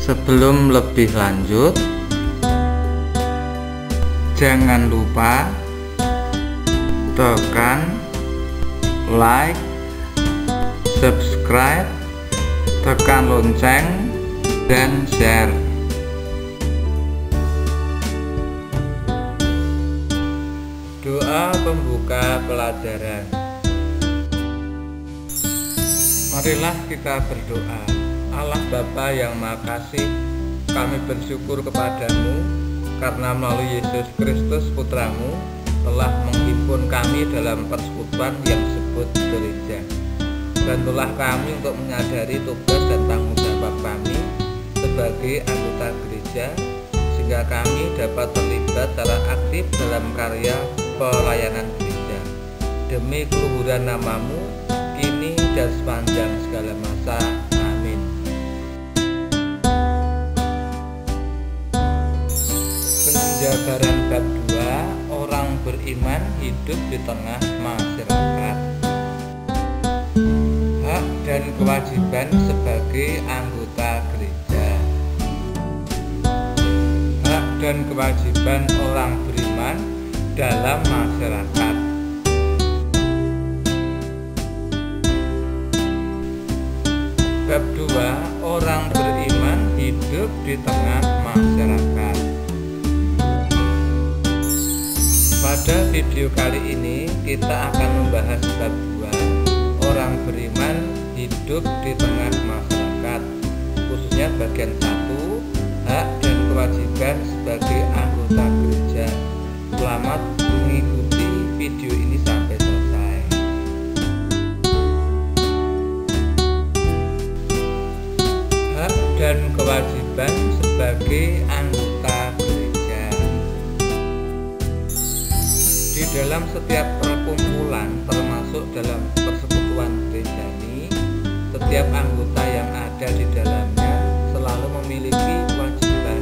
Sebelum lebih lanjut, jangan lupa tekan like, subscribe, tekan lonceng, dan share. Doa pembuka pelajaran. Marilah kita berdoa. Allah Bapa yang Maha Kasih, kami bersyukur kepadamu karena melalui Yesus Kristus Putramu telah menghimpun kami dalam persekutuan yang disebut gereja. Bantulah kami untuk menyadari tugas dan tanggung jawab kami sebagai anggota gereja, sehingga kami dapat terlibat secara aktif dalam karya pelayanan gereja. Demi keluhuran namamu, kini dan sepanjang segala masa. Amin. Penjabaran bab 2, orang beriman hidup di tengah masyarakat. Hak dan kewajiban sebagai anggota gereja. Hak dan kewajiban orang beriman dalam masyarakat. Bab 2, orang beriman hidup di tengah masyarakat. Pada video kali ini kita akan membahas bab 2, orang beriman hidup di tengah masyarakat, khususnya bagian 1, hak dan kewajiban sebagai anggota gereja. Selamat mengikuti video ini sampai selesai. Hak dan kewajiban sebagai anggota gereja. Di dalam setiap perkumpulan, termasuk dalam persekutuan gereja ini, setiap anggota yang ada di dalamnya selalu memiliki kewajiban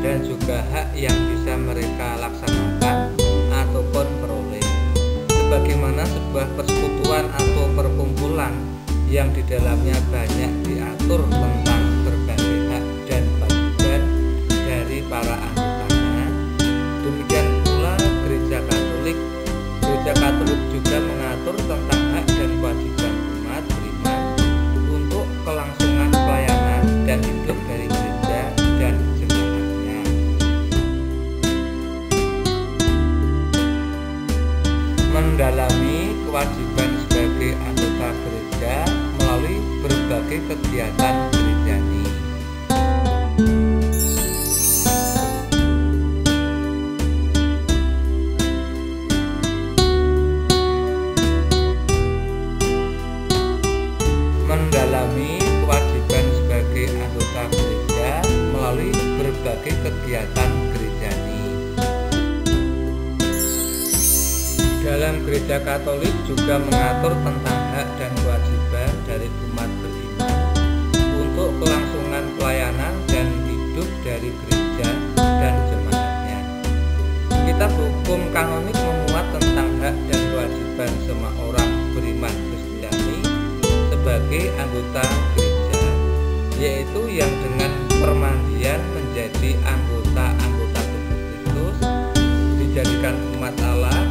dan juga hak yang bisa mereka laksanakan ataupun peroleh. Sebagaimana sebuah persekutuan atau perkumpulan yang di dalamnya banyak diatur tentang berbagai hak dan kewajiban dari para anggotanya, demikian pula gereja Katolik. Gereja Katolik juga mengatur tentang hak dan kewajiban umat beriman untuk kelangsungan pelayanan dan hidup dari gereja dan jemaatnya. Mendalami kewajiban sebagai anggota gereja melalui berbagai kegiatan gerejani. Mendalami kewajiban sebagai anggota gereja melalui berbagai kegiatan gerejani. Dalam gereja Katolik juga mengatur tentang hak dan kewajiban dari umat beriman untuk kelangsungan pelayanan dan hidup dari gereja dan jemaatnya. Kitab hukum kanonik memuat tentang hak dan kewajiban semua orang beriman Kristiani sebagai anggota gereja, yaitu yang dengan permandian menjadi anggota-anggota tubuh Kristus, dijadikan umat Allah,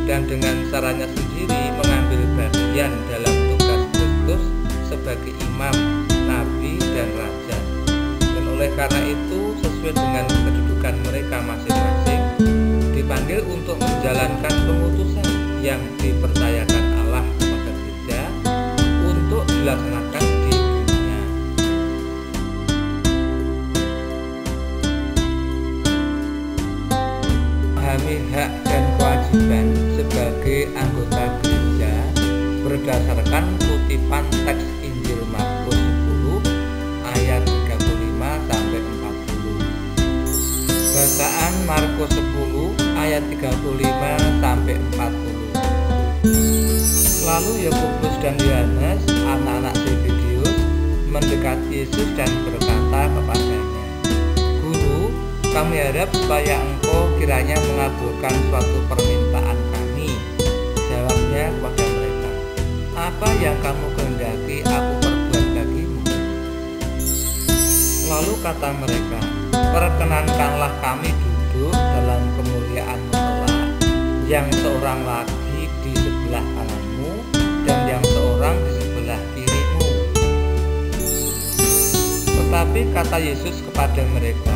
dan dengan caranya sendiri mengambil bagian dalam tugas Kristus sebagai imam, nabi, dan raja. Dan oleh karena itu, sesuai dengan kedudukan mereka masing-masing, dipanggil untuk menjalankan pengutusan yang dipercayakan Allah kepada gereja untuk dilaksanakan di dunia. Memahami hak dan kewajiban sebagai anggota gereja berdasarkan kutipan teks Injil Markus 10 ayat 35 sampai 40. Bacaan Markus 10 ayat 35 sampai 40. Lalu Yakobus dan Yohanes, anak-anak Zebedeus, mendekati Yesus dan berkata kepadanya, "Guru, kami harap supaya engkau kiranya mengabulkan suatu permintaan kami." Jawabnya kepada mereka, "Apa yang kamu kehendaki aku perbuat bagimu?" Lalu kata kata mereka, "Perkenankanlah kami duduk dalam kemuliaan-Mu kelak, yang seorang lagi di sebelah kananmu dan yang seorang di sebelah kirimu." Tetapi kata Yesus kepada mereka,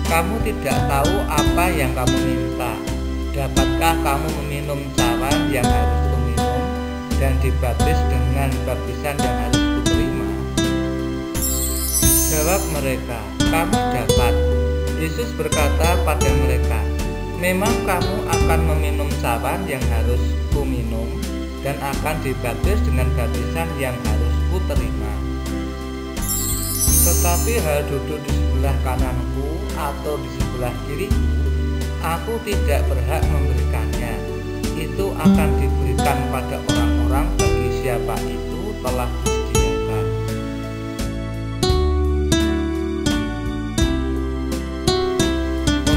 "Kamu tidak tahu apa yang kamu minta. Dapatkah kamu meminum cawan yang harus kuminum dan dibaptis dengan baptisan yang harus kuterima?" Jawab mereka, "Kami dapat." Yesus berkata pada mereka, "Memang kamu akan meminum cawan yang harus kuminum dan akan dibaptis dengan baptisan yang harus kuterima. Tetapi hal duduk di sebelah kananku atau di sebelah kiriku, aku tidak berhak memberikannya. Itu akan diberikan pada orang-orang bagi siapa itu telah disediakan."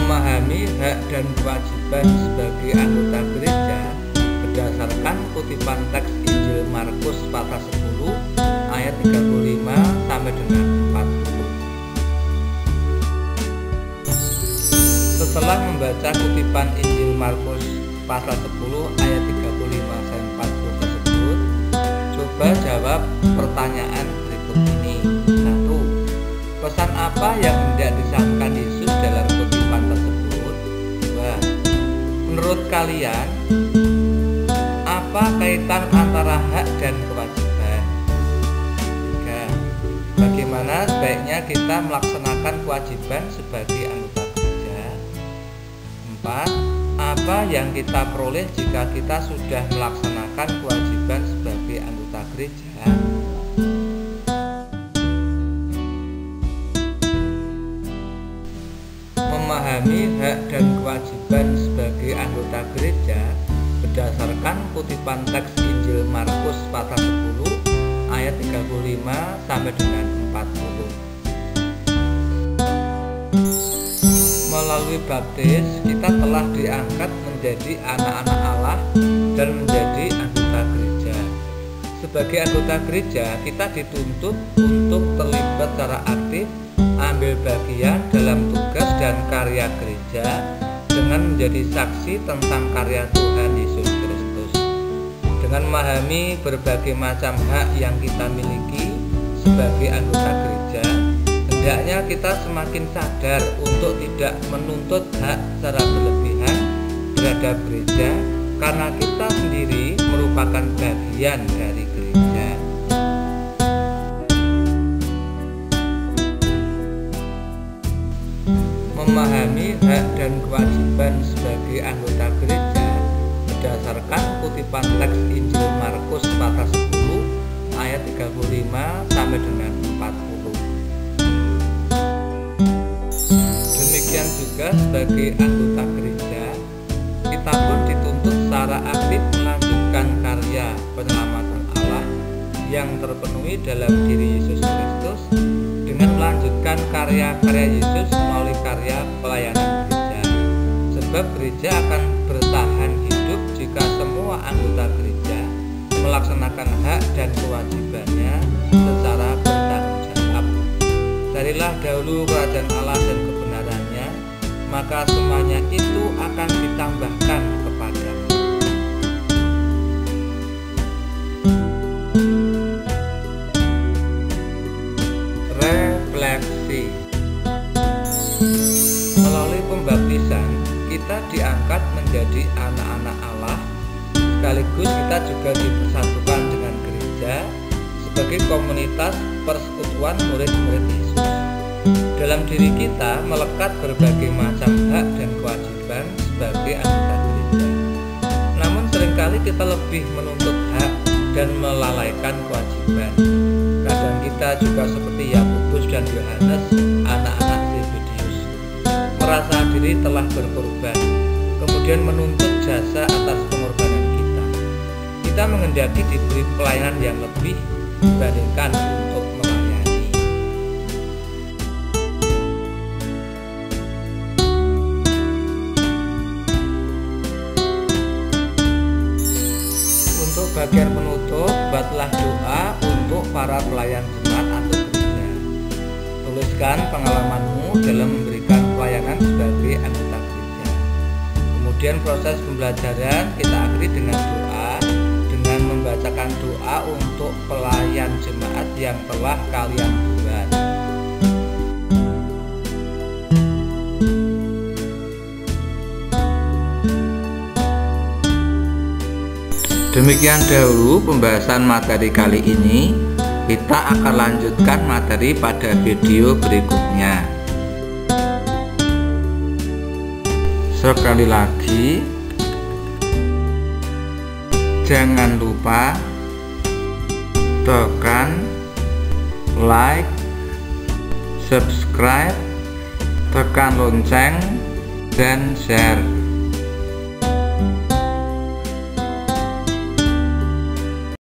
Memahami hak dan kewajiban sebagai anggota gereja berdasarkan kutipan teks Injil Markus pasal 10 ayat 35 sampai dengan 40. Setelah membaca kutipan Injil Markus pasal 10 ayat 35 sampai 40 tersebut, coba jawab pertanyaan berikut ini. 1. Pesan apa yang hendak disampaikan Yesus dalam kutipan tersebut? 2. Menurut kalian, apa kaitan antara hak dan kewajiban? 3. Bagaimana sebaiknya kita melaksanakan kewajiban sebagai anggota gereja? 4. Apa yang kita peroleh jika kita sudah melaksanakan kewajiban sebagai anggota gereja? Memahami hak dan kewajiban sebagai anggota gereja berdasarkan kutipan teks Injil Markus pasal 10 ayat 35 sampai dengan 40. Melalui baptis, kita telah diangkat menjadi anak-anak Allah dan menjadi anggota gereja. Sebagai anggota gereja, kita dituntut untuk terlibat secara aktif, ambil bagian dalam tugas dan karya gereja dengan menjadi saksi tentang karya Tuhan Yesus Kristus. Dengan memahami berbagai macam hak yang kita miliki sebagai anggota gereja, hendaknya kita semakin sadar untuk tidak menuntut hak secara berlebihan terhadap gereja, karena kita sendiri merupakan bagian dari gereja. Memahami hak dan kewajiban sebagai anggota gereja berdasarkan kutipan teks Injil Markus pasal 10 ayat 35 sampai dengan 40. Demikian juga sebagai anggota gereja, kita pun dituntut secara aktif melanjutkan karya penyelamatan Allah yang terpenuhi dalam diri Yesus Kristus dengan melanjutkan karya-karya Yesus melalui karya pelayanan gereja. Sebab gereja akan bertahan hidup jika semua anggota gereja melaksanakan hak dan kewajibannya secara bertanggung jawab. Carilah dahulu kerajaan Allah dan kebenarannya, maka semuanya itu akan ditambahkan kepadamu. Refleksi. Melalui pembaptisan, kita diangkat menjadi anak-anak Allah, sekaligus kita juga dipersatukan dengan gereja sebagai komunitas persekutuan murid-murid Yesus. Dalam diri kita melekat berbagai macam hak dan kewajiban sebagai anggota gereja. Namun seringkali kita lebih menuntut hak dan melalaikan kewajiban. Kadang kita juga seperti Yakobus dan Yohanes, anak-anak Zebedeus, merasa diri telah berkorban, kemudian menuntut jasa atas pengorbanan kita. Kita menghendaki diberi pelayanan yang lebih dibandingkan untuk melayani. Untuk bagian penutup, buatlah doa untuk para pelayan jemaat atau gereja. Tulis menuliskan pengalamanmu dalam memberikan pelayanan sebagai anggota gereja. Kemudian proses pembelajaran kita akhiri dengan doa, dengan membacakan doa untuk pelayan jemaat yang telah kalian buat. Demikian dahulu pembahasan materi kali ini. Kita akan lanjutkan materi pada video berikutnya. Sekali lagi, jangan lupa tekan like, subscribe, tekan lonceng, dan share.